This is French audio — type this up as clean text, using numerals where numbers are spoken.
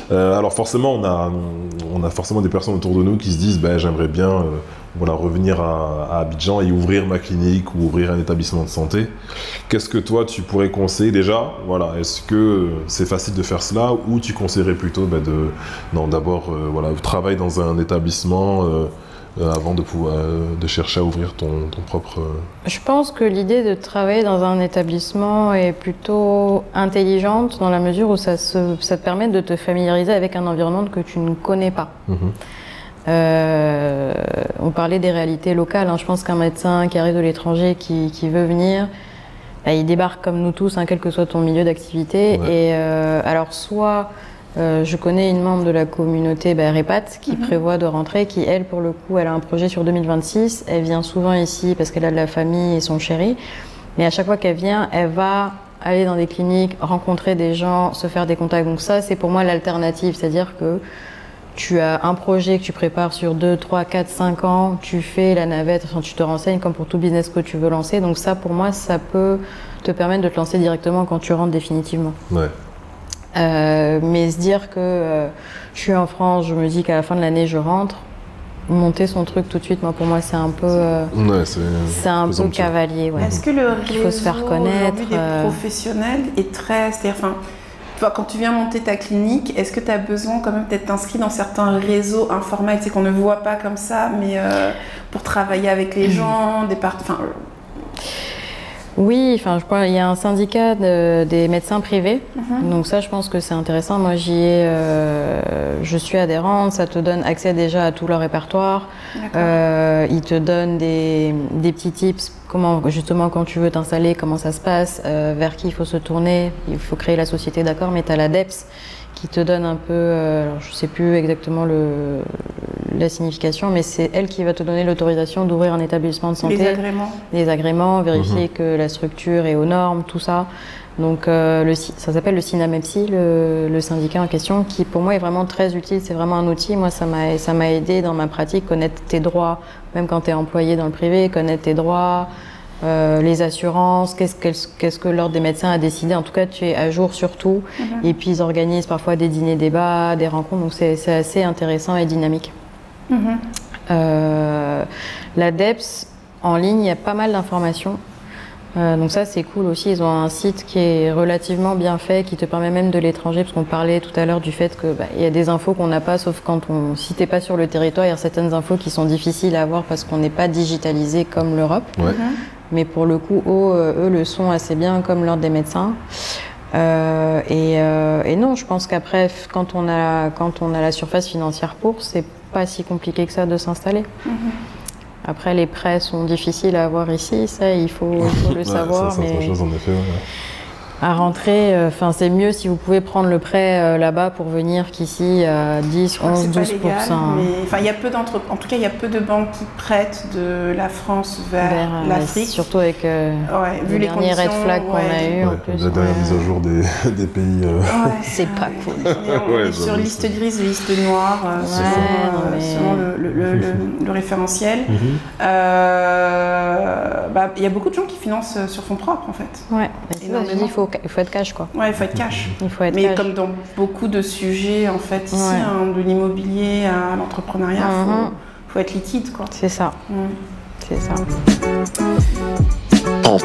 Alors forcément, on a forcément des personnes autour de nous qui se disent ben, j'aimerais bien voilà, revenir à Abidjan et ouvrir ma clinique ou ouvrir un établissement de santé. Qu'est-ce que toi tu pourrais conseiller déjà? Voilà, est-ce que c'est facile de faire cela ou tu conseillerais plutôt ben, d'abord voilà, travailler dans un établissement avant de chercher à ouvrir ton propre... Je pense que l'idée de travailler dans un établissement est plutôt intelligente dans la mesure où ça te permet de te familiariser avec un environnement que tu ne connais pas. On parlait des réalités locales, hein. Je pense qu'un médecin qui arrive de l'étranger, qui veut venir, bah, il débarque comme nous tous, hein, quel que soit ton milieu d'activité. Ouais. Et alors soit... je connais une membre de la communauté REPAT qui prévoit de rentrer, qui elle pour le coup elle a un projet sur 2026, elle vient souvent ici parce qu'elle a de la famille et son chéri, mais à chaque fois qu'elle vient elle va aller dans des cliniques, rencontrer des gens, se faire des contacts, donc ça c'est pour moi l'alternative, c'est-à-dire que tu as un projet que tu prépares sur 2, 3, 4, 5 ans, tu fais la navette, enfin, tu te renseignes comme pour tout business que tu veux lancer, donc ça pour moi ça peut te permettre de te lancer directement quand tu rentres définitivement. Ouais. Mais se dire que je suis en France, je me dis qu'à la fin de l'année je rentre, monter son truc tout de suite, moi pour moi c'est un peu, ouais, c'est un peu cavalier. Ouais. Est-ce que le Il faut se faire connaître des professionnels est très, c'est-à-dire, enfin, toi, quand tu viens monter ta clinique, est-ce que tu as besoin quand même d'être inscrit dans certains réseaux informels, c'est qu'on ne voit pas comme ça, mais pour travailler avec les gens, enfin. Oui, enfin, je crois qu'il y a un syndicat des médecins privés, donc ça, je pense que c'est intéressant. Moi, je suis adhérente, ça te donne accès déjà à tout leur répertoire. Ils te donnent des petits tips, comment, justement, quand tu veux t'installer, comment ça se passe, vers qui il faut se tourner. Il faut créer la société, d'accord, mais tu as l'ADEPS qui te donne un peu, alors je ne sais plus exactement la signification, mais c'est elle qui va te donner l'autorisation d'ouvrir un établissement de santé. Les agréments, vérifier que la structure est aux normes, tout ça. Donc ça s'appelle le SINAMEPSI, le syndicat en question, qui pour moi est vraiment très utile, c'est vraiment un outil. Moi ça m'a aidé dans ma pratique, connaître tes droits, même quand tu es employé dans le privé, connaître tes droits, les assurances, qu'est-ce que l'ordre des médecins a décidé. En tout cas, tu es à jour sur tout. Et puis, ils organisent parfois des dîners-débats, des rencontres. Donc, c'est assez intéressant et dynamique. L'ADEPS, en ligne, il y a pas mal d'informations. Donc ça, c'est cool aussi. Ils ont un site qui est relativement bien fait, qui te permet même de l'étranger, parce qu'on parlait tout à l'heure du fait que il y a des infos qu'on n'a pas, sauf si t'es pas sur le territoire, il y a certaines infos qui sont difficiles à avoir parce qu'on n'est pas digitalisé comme l'Europe. Ouais. Mais pour le coup, eux le sont assez bien, comme l'ordre des médecins. Et non, je pense qu'après, quand on a la surface financière pour, c'est pas si compliqué que ça de s'installer. Après, les prêts sont difficiles à avoir ici, ça, il faut le savoir. Ça, c'est autre chose, en effet. À rentrer, c'est mieux si vous pouvez prendre le prêt là-bas pour venir qu'ici à 10, 11, 12%. Il y a peu en tout cas, il y a peu de banques qui prêtent de la France vers l'Afrique. Surtout avec vu les derniers red flags qu'on a eu. La dernière mise à jour des pays. C'est pas cool. On est sur liste grise et liste noire, selon le référentiel. Il y a beaucoup de gens qui financent sur fonds propres en fait. Ouais, il faut être cash quoi. Ouais, il faut être cash. Mais comme dans beaucoup de sujets en fait ici, de l'immobilier à l'entrepreneuriat, faut être liquide quoi. C'est ça. C'est ça. Pan.